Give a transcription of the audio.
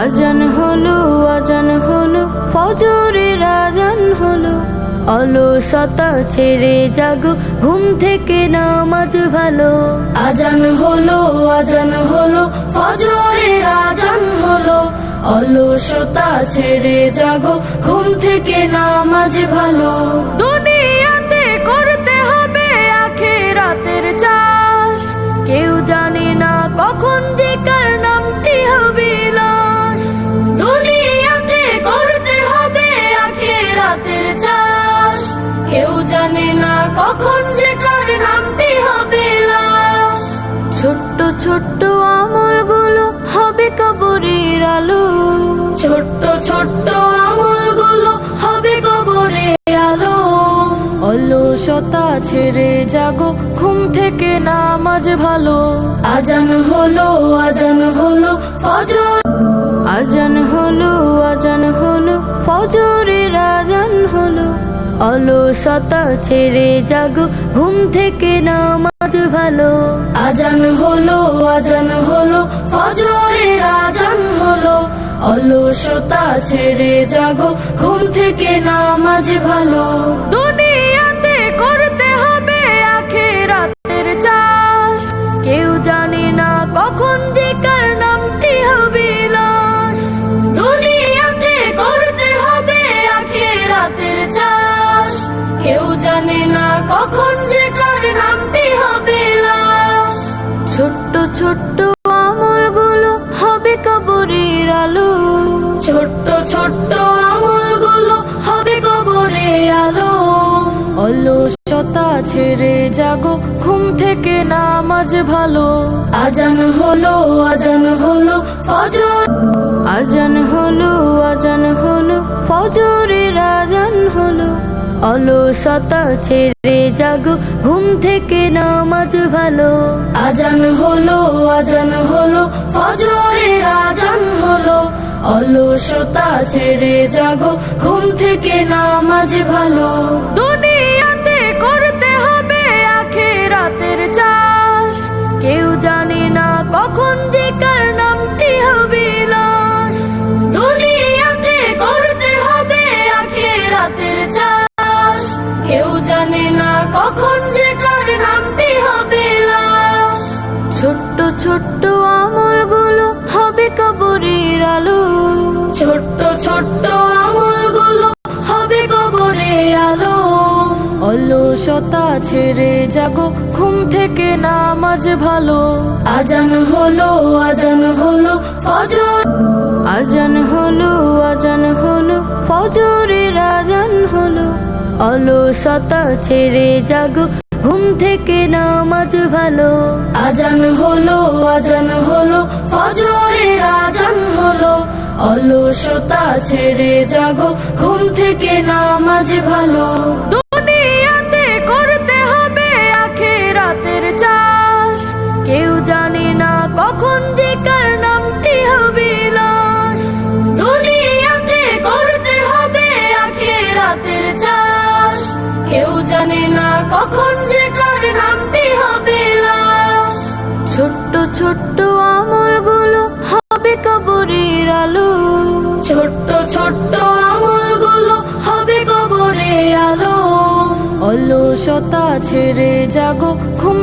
আজান হলো ফজরের আজান হলো, অলসতা ছেড়ে জাগো, ঘুম থেকে নামাজ ভালো। আজান হলো ফজরের আজান হলো, অলসতা ছেড়ে জাগো, ঘুম থেকে নামাজ ভালো। দুনিয়াতে করতে হবে আখিরাতের চাষ, কেউ জানে না কখন যে কার নামটি হবে লাশ। দুনিয়াতে করতে হবে আখিরাতের চাষ, কেউ জানে না কখন যে কার নামটি হবে লাশ। ছোট্ট ছোট্ট আমলগুলো হবে কবরের আলো, ছোট্ট ছোট্ট আমলগুলো হবে কবরের আলো। অলসতা ছেড়ে জাগো, ঘুম থেকে নামাজ ভালো। আজান হলো ফজর, আজান হলো ফজরের আজান হলো, অলসতা ছেড়ে জাগো, ঘুম থেকে নামাজ ভালো। আজান হলো ফজরের আজান হলো, অলসতা ছেড়ে জাগো, ঘুম থেকে নামাজ ভালো। দুনিয়াতে করতে হবে আখিরাতের চাষ, কেউ জানে না কখন যে কার নামটি হবে লাশ। দুনিয়াতে করতে হবে আখিরাতের চাষ, কেউ জানে না কখন যে কার নামটি হবে লাশ। ছোট্ট ছোট্ট আমলগুলো হবে কবরের আলো, ছোট্ট ছোট্ট আমলগুলো হবে কবরের আলো। অলসতা ছেড়ে জাগো, ঘুম থেকে নামাজ ভালো। আজান হলো ফজর, আজান হলো ফজরের আজান হলো, অলসতা ছেড়ে জাগো, ঘুম থেকে নামাজ ভালো। আজান হলো ফজরের আজান হলো, অলসতা ছেড়ে জাগো, ঘুম থেকে নামাজ ভালো। দুনিয়াতে করতে হবে আখিরাতের চাষ, কেউ জানে না কখন যে কার নামটি হবে লাশ। দুনিয়াতে করতে হবে আখিরাতের চাষ, কেউ জানে না কখন যে কার নামটি হবে লাশ। ছোট্ট ছোট্ট আমলগুলো হবে কবরের আলো, ছোট্ট ছোট্ট আমলগুলো হবে কবরের আলো। অলসতা ছেড়ে জাগো, ঘুম থেকে নামাজ ভালো। আজান হলো ফজর, আজান হলো ফজরের আজান হলো, অলসতা ছেড়ে জাগো, ঘুম থেকে নামাজ ভালো। আজান হলো ফজরের আজান হলো, অলসতা ছেড়ে জাগো, ঘুম থেকে নামাজ ভালো। দুনিয়াতে করতে হবে আখিরাতের চাষ, কেউ জানে না কখন যে কার নামটি হবে লাশ। দুনিয়াতে করতে হবে আখিরাতের চাষ, কেউ জানে না কখন যে কার নামটি হবে লাশ। ছোট্ট ছোট্ট আমলগুলো হবে কবরের আলো, ছোট্ট ছোট্ট আমলগুলো হবে কবরের আলো। অলসতা ছেড়ে জাগো, ঘুম